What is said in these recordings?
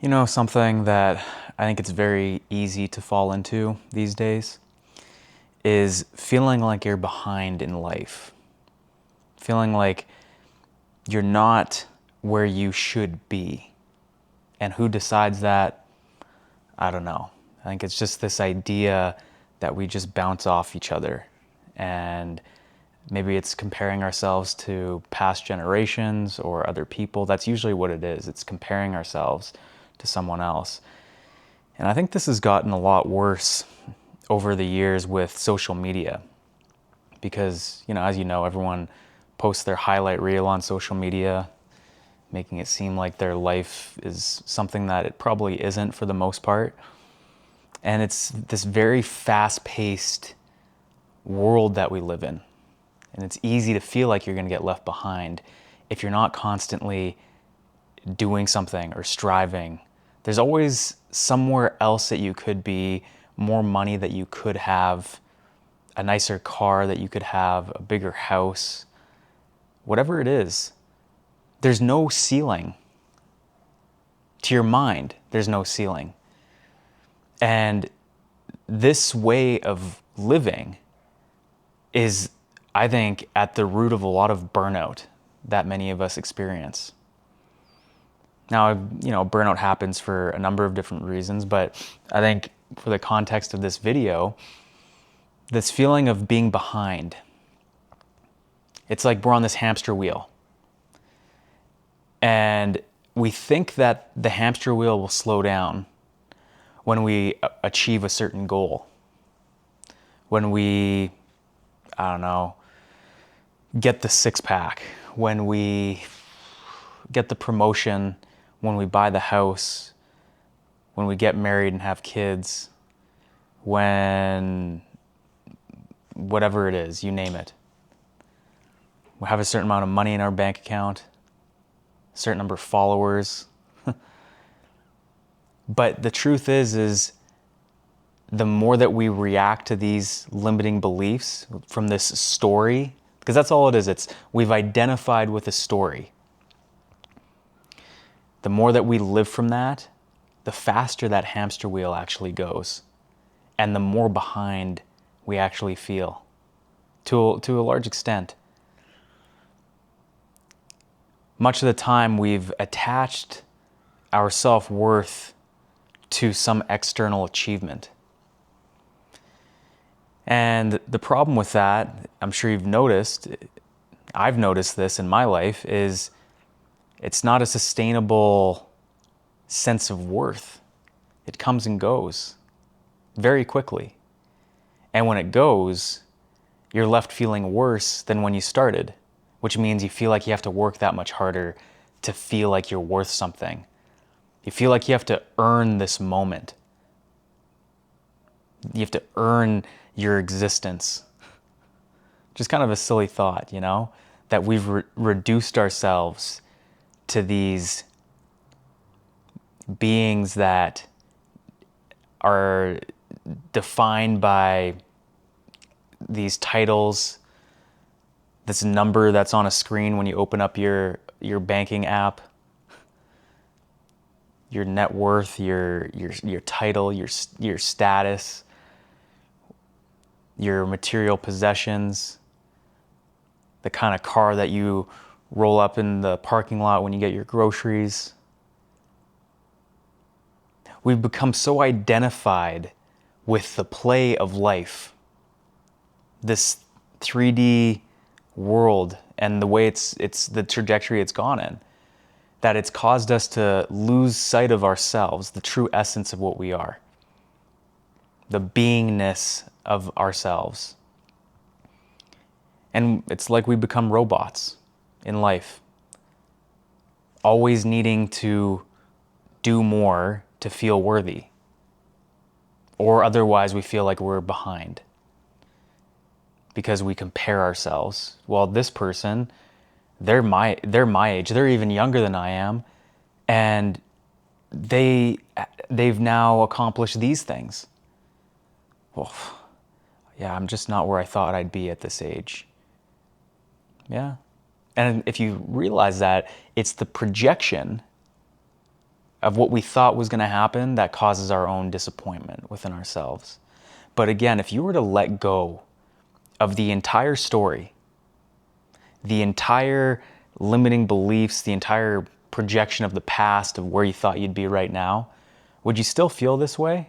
You know, something that I think it's very easy to fall into these days is feeling like you're behind in life. Feeling like you're not where you should be. And who decides that? I don't know. I think it's just this idea that we just bounce off each other. And maybe it's comparing ourselves to past generations or other people. That's usually what it is. It's comparing ourselves to someone else. And I think this has gotten a lot worse over the years with social media because, as you know, everyone posts their highlight reel on social media, making it seem like their life is something that it probably isn't for the most part. And it's this very fast-paced world that we live in. And it's easy to feel like you're going to get left behind if you're not constantly doing something or striving. There's always somewhere else that you could be, more money that you could have, a nicer car that you could have, a bigger house, whatever it is. There's no ceiling. To your mind, there's no ceiling. And this way of living is, I think, at the root of a lot of burnout that many of us experience. Now, burnout happens for a number of different reasons, but I think for the context of this video, this feeling of being behind, it's like we're on this hamster wheel. And we think that the hamster wheel will slow down when we achieve a certain goal. When we, I don't know, get the six pack, when we get the promotion, when we buy the house, when we get married and have kids, when whatever it is, you name it. We have a certain amount of money in our bank account, a certain number of followers. But the truth is the more that we react to these limiting beliefs from this story, because that's all it is, we've identified with a story. The more that we live from that, the faster that hamster wheel actually goes. And the more behind we actually feel, to a large extent. Much of the time we've attached our self-worth to some external achievement. And the problem with that, I'm sure you've noticed, I've noticed this in my life, is it's not a sustainable sense of worth. It comes and goes very quickly. And when it goes, you're left feeling worse than when you started, which means you feel like you have to work that much harder to feel like you're worth something. You feel like you have to earn this moment. You have to earn your existence. Just kind of a silly thought, that we've reduced ourselves to these beings that are defined by these titles, this number that's on a screen when you open up your banking app, your net worth, your title, your status, your material possessions, the kind of car that you roll up in the parking lot when you get your groceries. We've become so identified with the play of life, this 3D world and the way it's the trajectory it's gone in, that it's caused us to lose sight of ourselves, the true essence of what we are, the beingness of ourselves. And it's like we become robots in life, always needing to do more to feel worthy, or otherwise we feel like we're behind because we compare ourselves. Well, this person, they're my age, they're even younger than I am, and they've now accomplished these things. Well, yeah, I'm just not where I thought I'd be at this age. Yeah. And if you realize that it's the projection of what we thought was going to happen that causes our own disappointment within ourselves. But again, if you were to let go of the entire story, the entire limiting beliefs, the entire projection of the past of where you thought you'd be right now, would you still feel this way?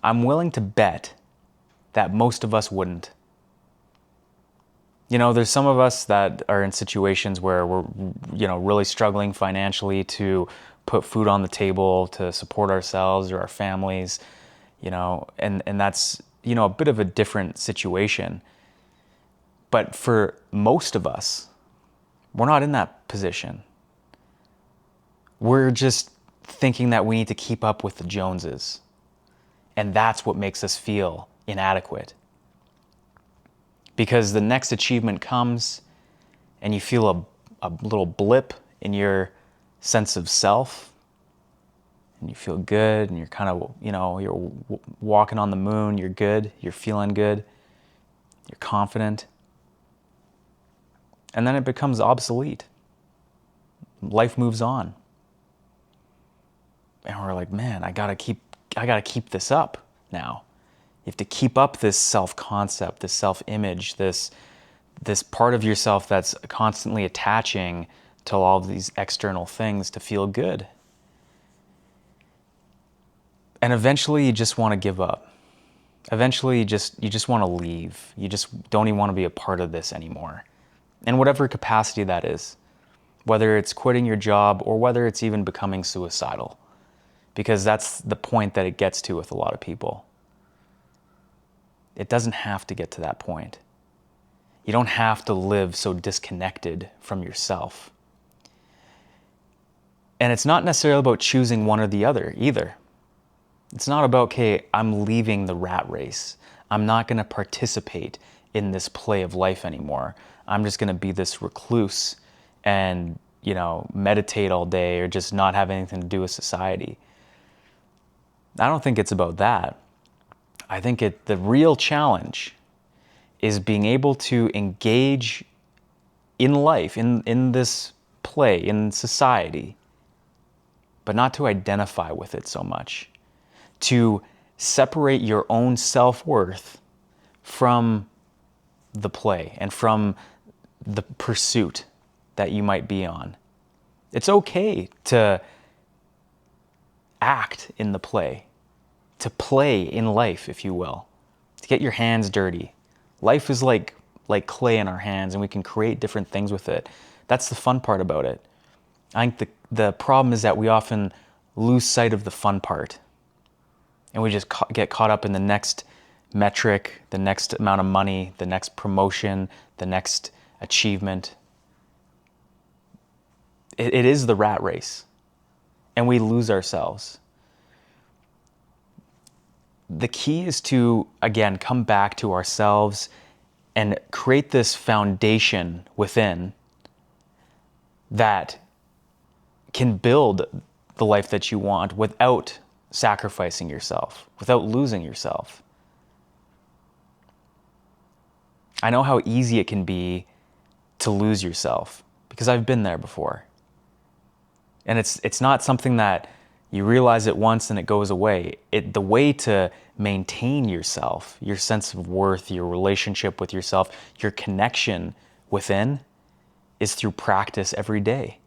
I'm willing to bet that most of us wouldn't. You know, there's some of us that are in situations where we're, really struggling financially to put food on the table, to support ourselves or our families, and that's, a bit of a different situation. But for most of us, we're not in that position. We're just thinking that we need to keep up with the Joneses. And that's what makes us feel inadequate. Because the next achievement comes and you feel a little blip in your sense of self, and you feel good, and you're kind of, you're walking on the moon, you're good, you're feeling good, you're confident. And then it becomes obsolete. Life moves on. And we're like, man, I gotta keep this up now. You have to keep up this self-concept, this self-image, this part of yourself that's constantly attaching to all of these external things to feel good. And eventually you just want to give up. Eventually you just want to leave. You just don't even want to be a part of this anymore. In whatever capacity that is. Whether it's quitting your job or whether it's even becoming suicidal. Because that's the point that it gets to with a lot of people. It doesn't have to get to that point. You don't have to live so disconnected from yourself. And it's not necessarily about choosing one or the other either. It's not about, okay, I'm leaving the rat race. I'm not going to participate in this play of life anymore. I'm just going to be this recluse and, meditate all day or just not have anything to do with society. I don't think it's about that. I think the real challenge is being able to engage in life, in this play, in society, but not to identify with it so much. To separate your own self-worth from the play and from the pursuit that you might be on. It's okay to act in the play, to play in life, if you will, to get your hands dirty. Life is like clay in our hands, and we can create different things with it. That's the fun part about it. I think the problem is that we often lose sight of the fun part, and we just get caught up in the next metric, the next amount of money, the next promotion, the next achievement. It is the rat race, and we lose ourselves. The key is to, again, come back to ourselves and create this foundation within that can build the life that you want without sacrificing yourself, without losing yourself. I know how easy it can be to lose yourself because I've been there before. And it's not something that you realize it once and it goes away. The way to maintain yourself, your sense of worth, your relationship with yourself, your connection within is through practice every day.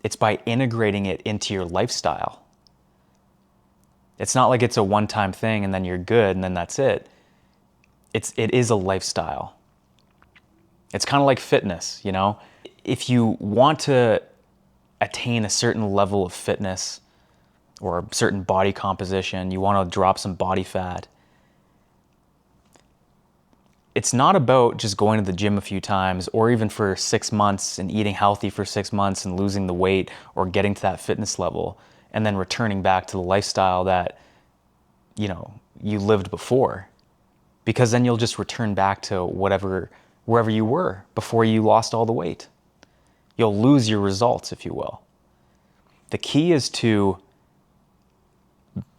It's by integrating it into your lifestyle. It's not like it's a one-time thing and then you're good and then that's it. It is a lifestyle. It's kind of like fitness, If you want to attain a certain level of fitness or a certain body composition, you want to drop some body fat, it's not about just going to the gym a few times or even for 6 months and eating healthy for 6 months and losing the weight or getting to that fitness level and then returning back to the lifestyle that, you lived before. Because then you'll just return back to wherever you were before you lost all the weight. You'll lose your results, if you will. The key is to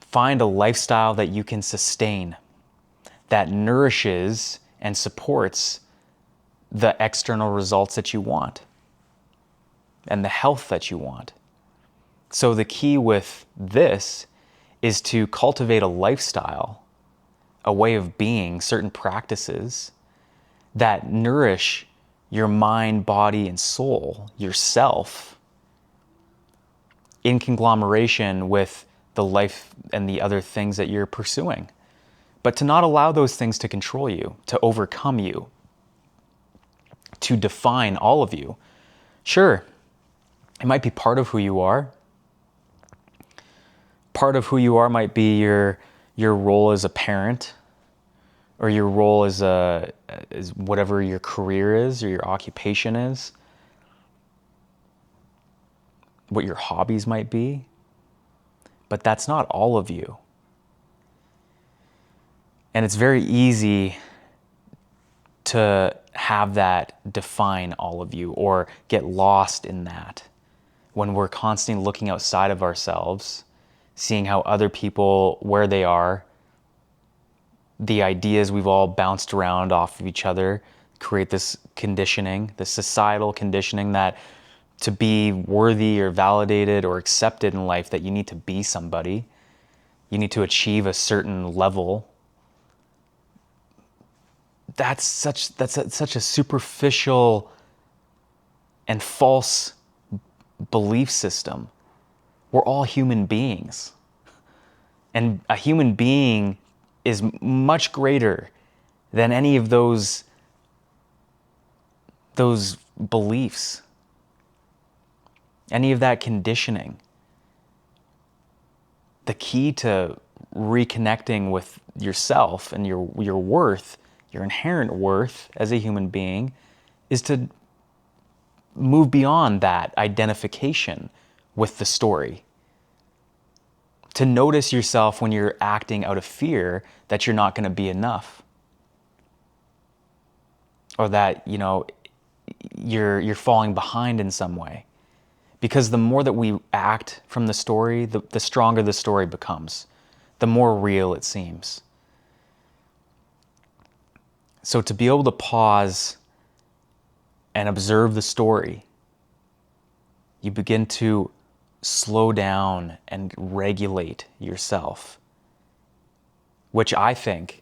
find a lifestyle that you can sustain, that nourishes and supports the external results that you want and the health that you want. So the key with this is to cultivate a lifestyle, a way of being, certain practices that nourish your mind, body, and soul, yourself, in conglomeration with the life and the other things that you're pursuing. But to not allow those things to control you, to overcome you, to define all of you. Sure, it might be part of who you are. Part of who you are might be your role as a parent, or your role as whatever your career is or your occupation is, what your hobbies might be. But that's not all of you. And it's very easy to have that define all of you or get lost in that when we're constantly looking outside of ourselves, seeing how other people, where they are, the ideas we've all bounced around off of each other, create this conditioning, this societal conditioning that to be worthy or validated or accepted in life, that you need to be somebody, you need to achieve a certain level. That's such a superficial and false belief system. We're all human beings. And a human being is much greater than any of those beliefs, any of that conditioning. The key to reconnecting with yourself and your worth, your inherent worth as a human being, is to move beyond that identification with the story. To notice yourself when you're acting out of fear that you're not going to be enough. Or that, you're falling behind in some way. Because the more that we act from the story, the stronger the story becomes. The more real it seems. So to be able to pause and observe the story, you begin to slow down and regulate yourself, which I think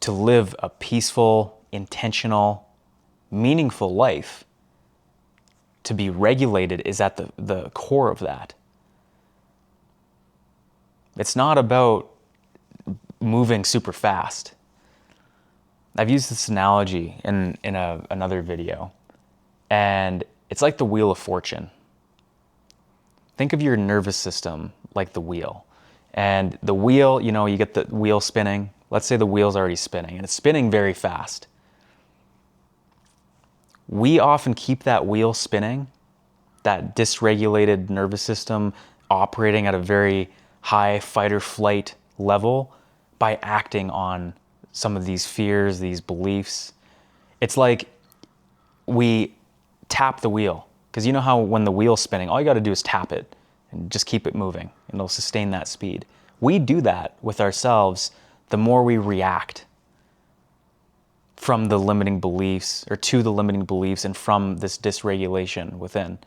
to live a peaceful, intentional, meaningful life, to be regulated is at the core of that. It's not about moving super fast. I've used this analogy in another video, and it's like the wheel of fortune. Think of your nervous system like the wheel. And the wheel, you get the wheel spinning. Let's say the wheel's already spinning, and it's spinning very fast. We often keep that wheel spinning, that dysregulated nervous system operating at a very high fight or flight level, by acting on some of these fears, these beliefs. It's like we tap the wheel. Because you know how when the wheel's spinning, all you got to do is tap it and just keep it moving, and it'll sustain that speed. We do that with ourselves the more we react from the limiting beliefs, or to the limiting beliefs, and from this dysregulation within.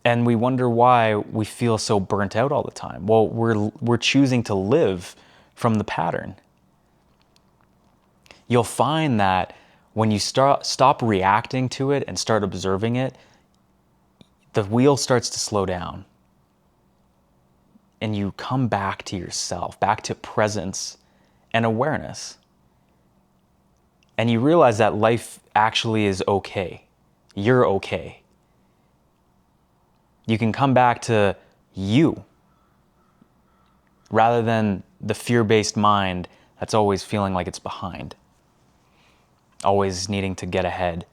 And we wonder why we feel so burnt out all the time. Well, we're choosing to live from the pattern. You'll find that when you stop reacting to it and start observing it, the wheel starts to slow down. And you come back to yourself, back to presence and awareness. And you realize that life actually is okay. You're okay. You can come back to you, rather than the fear-based mind that's always feeling like it's behind, always needing to get ahead,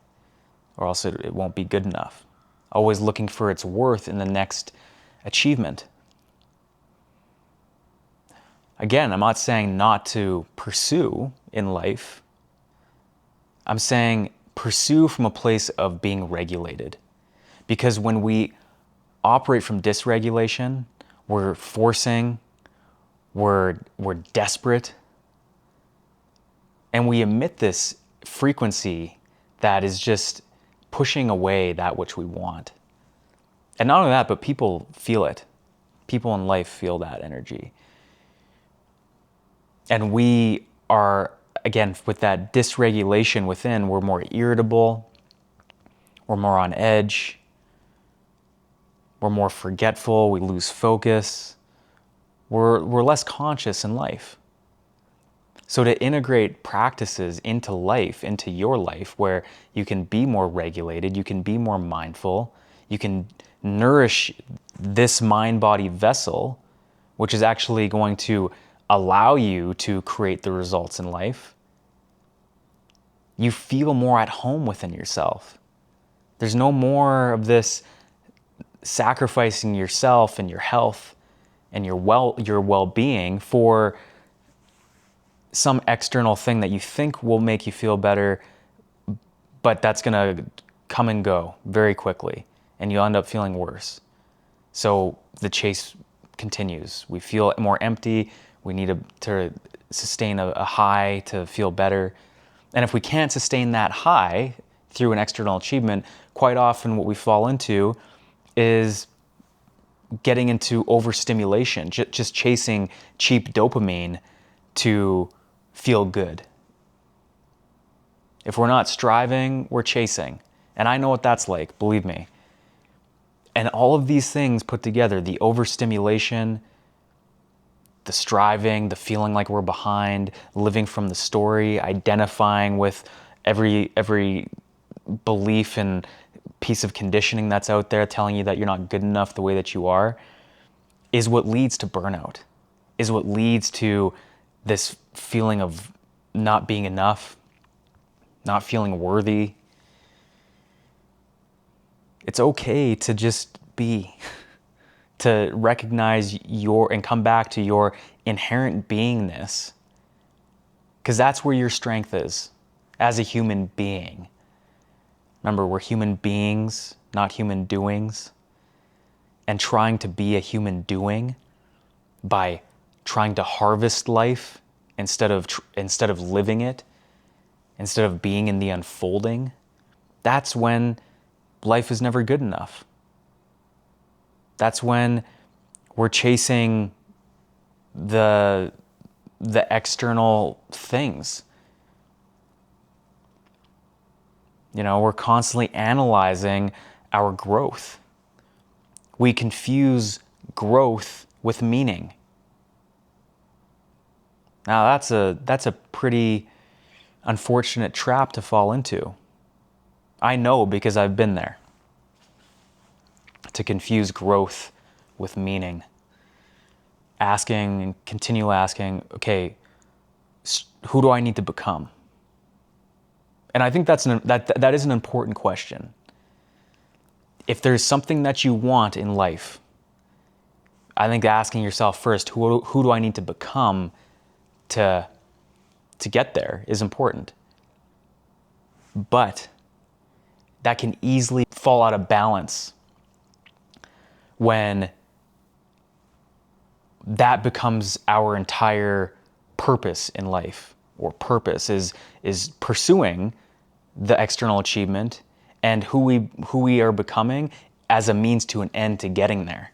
or else it won't be good enough, always looking for its worth in the next achievement. Again, I'm not saying not to pursue in life. I'm saying pursue from a place of being regulated. Because when we operate from dysregulation, we're forcing, we're desperate, and we emit this frequency that is just pushing away that which we want. And not only that, but people feel it. People in life feel that energy. And we are, again, with that dysregulation within, we're more irritable, we're more on edge, we're more forgetful, we lose focus, we're less conscious in life. So to integrate practices into life, into your life, where you can be more regulated, you can be more mindful, you can nourish this mind-body vessel, which is actually going to allow you to create the results in life, you feel more at home within yourself. There's no more of this sacrificing yourself and your health and your well-being for some external thing that you think will make you feel better, but that's gonna come and go very quickly, and you'll end up feeling worse. So the chase continues. We feel more empty. We need to sustain a high to feel better. And if we can't sustain that high through an external achievement, quite often what we fall into is getting into overstimulation, just chasing cheap dopamine to feel good. If we're not striving, we're chasing. And I know what that's like, believe me. And all of these things put together, the overstimulation, the striving, the feeling like we're behind, living from the story, identifying with every belief and piece of conditioning that's out there telling you that you're not good enough the way that you are, is what leads to burnout, is what leads to this feeling of not being enough, not feeling worthy. It's okay to just be, to recognize and come back to your inherent beingness, because that's where your strength is as a human being. Remember, we're human beings, not human doings. And trying to be a human doing by trying to harvest life instead of living it, instead of being in the unfolding, that's when life is never good enough. That's when we're chasing the external things. You know, we're constantly analyzing our growth. We confuse growth with meaning. Now that's a pretty unfortunate trap to fall into. I know because I've been there. To confuse growth with meaning. Continue asking, okay, who do I need to become? And I think that is an important question. If there's something that you want in life, I think asking yourself first, who do I need to become to get there is important. But that can easily fall out of balance when that becomes our entire purpose in life, or purpose is pursuing the external achievement and who we are becoming as a means to an end to getting there.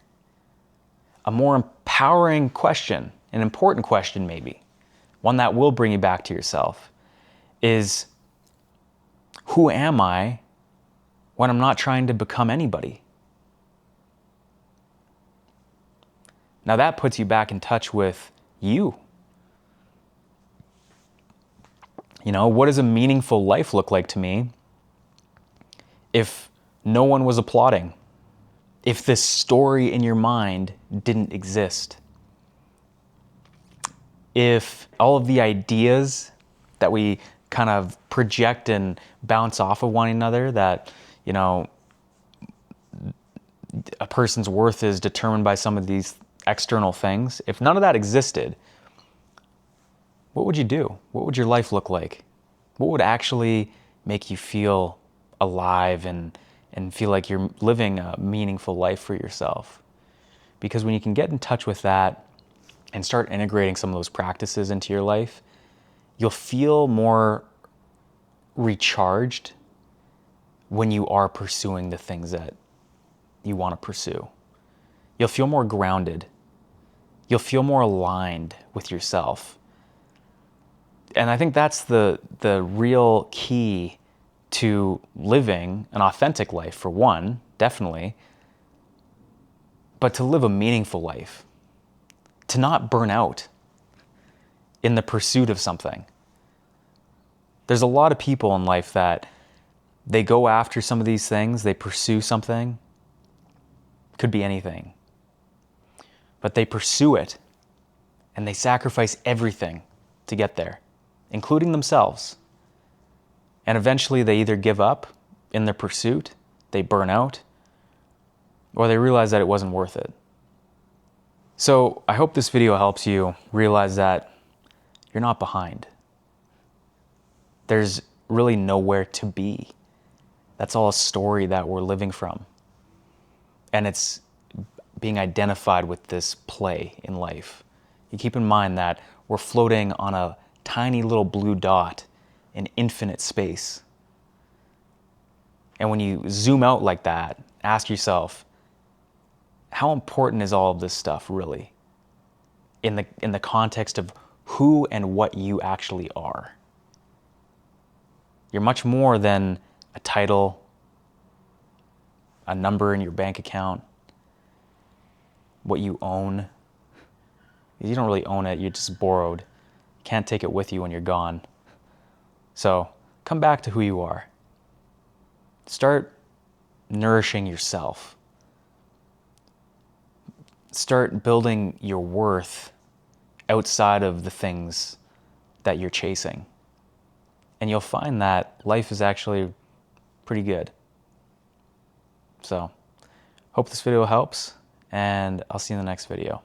A more empowering question, an important question maybe, one that will bring you back to yourself, is who am I when I'm not trying to become anybody? Now that puts you back in touch with you. You know, what does a meaningful life look like to me if no one was applauding? If this story in your mind didn't exist? If all of the ideas that we kind of project and bounce off of one another, that, you know, a person's worth is determined by some of these external things, if none of that existed, what would you do? What would your life look like? What would actually make you feel alive and feel like you're living a meaningful life for yourself? Because when you can get in touch with that and start integrating some of those practices into your life, you'll feel more recharged when you are pursuing the things that you want to pursue. You'll feel more grounded. You'll feel more aligned with yourself. And I think that's the real key to living an authentic life, for one, definitely, but to live a meaningful life, to not burn out in the pursuit of something. There's a lot of people in life that they go after some of these things, they pursue something, could be anything, but they pursue it and they sacrifice everything to get there, including themselves. And eventually they either give up in their pursuit, they burn out, or they realize that it wasn't worth it. So I hope this video helps you realize that you're not behind. There's really nowhere to be. That's all a story that we're living from. And it's being identified with this play in life. You keep in mind that we're floating on a tiny little blue dot in infinite space. And when you zoom out like that, ask yourself, how important is all of this stuff really in the context of who and what you actually are? You're much more than a title, a number in your bank account, what you own. You don't really own it, you just borrowed. You can't take it with you when you're gone. So come back to who you are. Start nourishing yourself. Start building your worth outside of the things that you're chasing. And you'll find that life is actually pretty good. So, hope this video helps, and I'll see you in the next video.